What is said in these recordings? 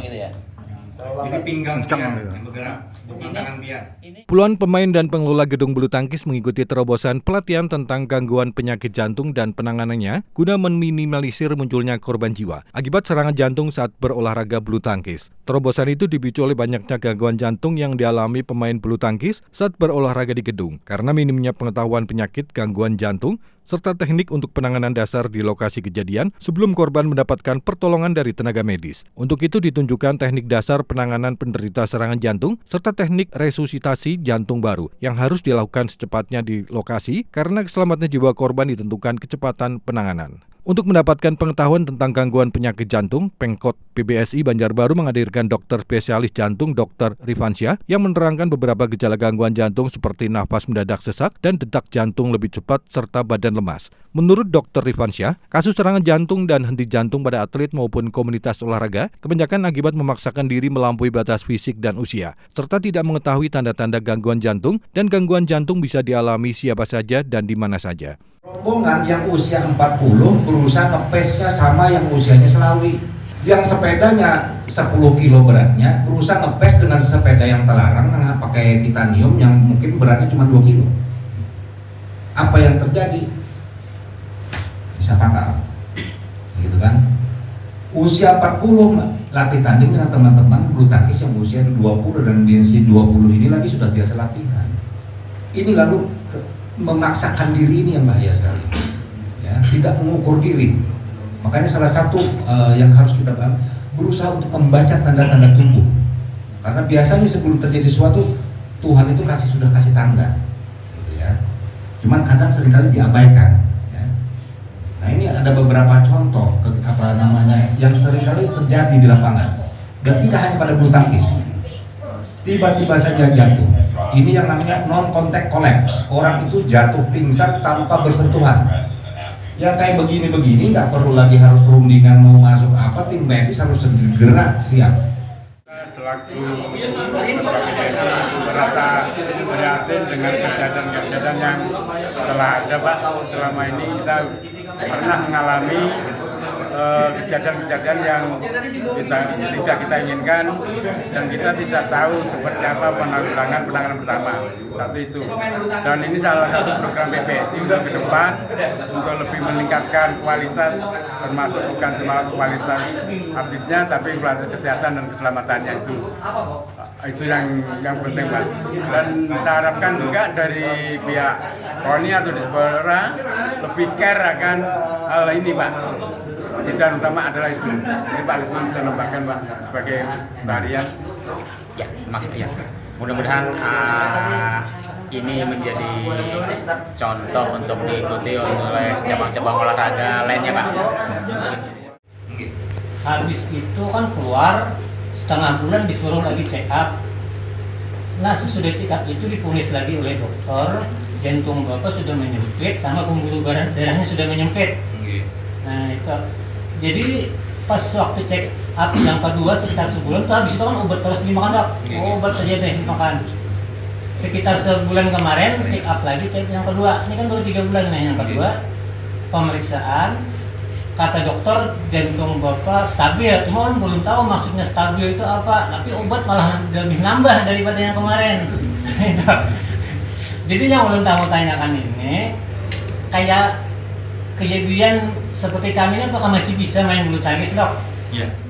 gitu ya. Jadi pinggang Kencang pian gitu. yang bergerak, bukan tangan pian. Puluhan pemain dan pengelola gedung bulu tangkis mengikuti terobosan pelatihan tentang gangguan penyakit jantung dan penanganannya guna meminimalisir munculnya korban jiwa akibat serangan jantung saat berolahraga bulu tangkis. Terobosan itu dipicu oleh banyaknya gangguan jantung yang dialami pemain bulu tangkis saat berolahraga di gedung karena minimnya pengetahuan penyakit gangguan jantung serta teknik untuk penanganan dasar di lokasi kejadian sebelum korban mendapatkan pertolongan dari tenaga medis. Untuk itu ditunjukkan teknik dasar penanganan penderita serangan jantung serta teknik resusitasi jantung baru yang harus dilakukan secepatnya di lokasi karena keselamatan jiwa korban ditentukan kecepatan penanganan. Untuk mendapatkan pengetahuan tentang gangguan penyakit jantung, Pemkot PBSI Banjarbaru menghadirkan dokter spesialis jantung Dr. Rifansyah yang menerangkan beberapa gejala gangguan jantung seperti nafas mendadak sesak dan detak jantung lebih cepat serta badan lemas. Menurut Dr. Rifansyah, kasus serangan jantung dan henti jantung pada atlet maupun komunitas olahraga kebanyakan akibat memaksakan diri melampaui batas fisik dan usia, serta tidak mengetahui tanda-tanda gangguan jantung dan gangguan jantung bisa dialami siapa saja dan di mana saja. Rombongan yang usia 40 berusaha ngepesnya sama yang usianya Selawi. Yang sepedanya 10 kilo beratnya berusaha ngepes dengan sepeda yang terlarang yang pakai titanium yang mungkin beratnya cuma 2 kilo. Apa yang terjadi? Bisa fatal. Gitu kan? Usia 40 latih tanding dengan teman-teman bulu tangkis yang usia 20 dan di usia 20 ini lagi sudah biasa latihan. Ini lalu memaksakan diri ini yang bahaya sekali, ya, tidak mengukur diri. Makanya salah satu yang harus kita berusaha untuk membaca tanda-tanda tubuh, karena biasanya sebelum terjadi sesuatu Tuhan itu sudah kasih tanda, gitu ya. Cuman kadang seringkali diabaikan. Ya. Nah ini ada beberapa contoh yang seringkali terjadi di lapangan dan tidak hanya pada bulu tangkis. Tiba-tiba saja jatuh. Ini yang namanya non-contact collapse. Orang itu jatuh pingsan tanpa bersentuhan. Yang kayak begini-begini nggak perlu lagi harus rundingan mau masuk apa, tim medis harus segera siap. Selaku ketua PBSI merasa prihatin dengan kejadian-kejadian yang telah ada, Pak. Selama ini kita pernah mengalami kejadian-kejadian yang tidak kita inginkan dan kita tidak tahu seperti apa penanganan pertama satu itu. Dan ini salah satu program PBSI untuk ke depan untuk lebih meningkatkan kualitas, termasuk bukan cuma kualitas atletnya tapi kualitas kesehatan dan keselamatannya itu yang penting, Pak. Dan saya harapkan juga dari pihak KONI atau Dispora lebih care akan hal ini, Pak. Tujuan utama adalah itu. Ini Pak Risman bisa nambahkan, Pak, sebagai tarian. Ya, maksudnya. Mudah-mudahan ini menjadi contoh untuk diikuti oleh cabang-cabang olahraga lainnya, Pak. Habis itu kan keluar setengah bulan disuruh lagi check up. Nah sesudah check up itu diponis lagi oleh dokter, jantung Bapak sudah menyempit sama pembuluh darahnya sudah menyempit. Nah itu jadi pas waktu check up yang kedua sekitar sebulan tuh habis itu kan obat terus dimakan, Dok. Obat saja deh dimakan. Sekitar sebulan kemarin check up lagi, check yang kedua. Ini kan baru 3 bulan. Nah yang kedua pemeriksaan, kata dokter jantung Bapak stabil. Cuma kan belum tahu maksudnya stabil itu apa. Tapi obat malah lebih nambah daripada yang kemarin. Jadi yang ulun tahu tanyakan ini kayak kejadian seperti kami ini apakah masih bisa main bulu tangkis, Dok? Yes.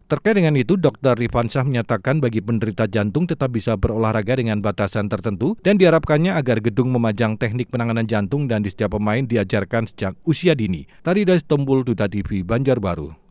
Terkait dengan itu, Dr. Rifansyah menyatakan bagi penderita jantung tetap bisa berolahraga dengan batasan tertentu dan diharapkannya agar gedung memajang teknik penanganan jantung dan di setiap pemain diajarkan sejak usia dini. Tari dari Tombul Duta TV Banjarbaru.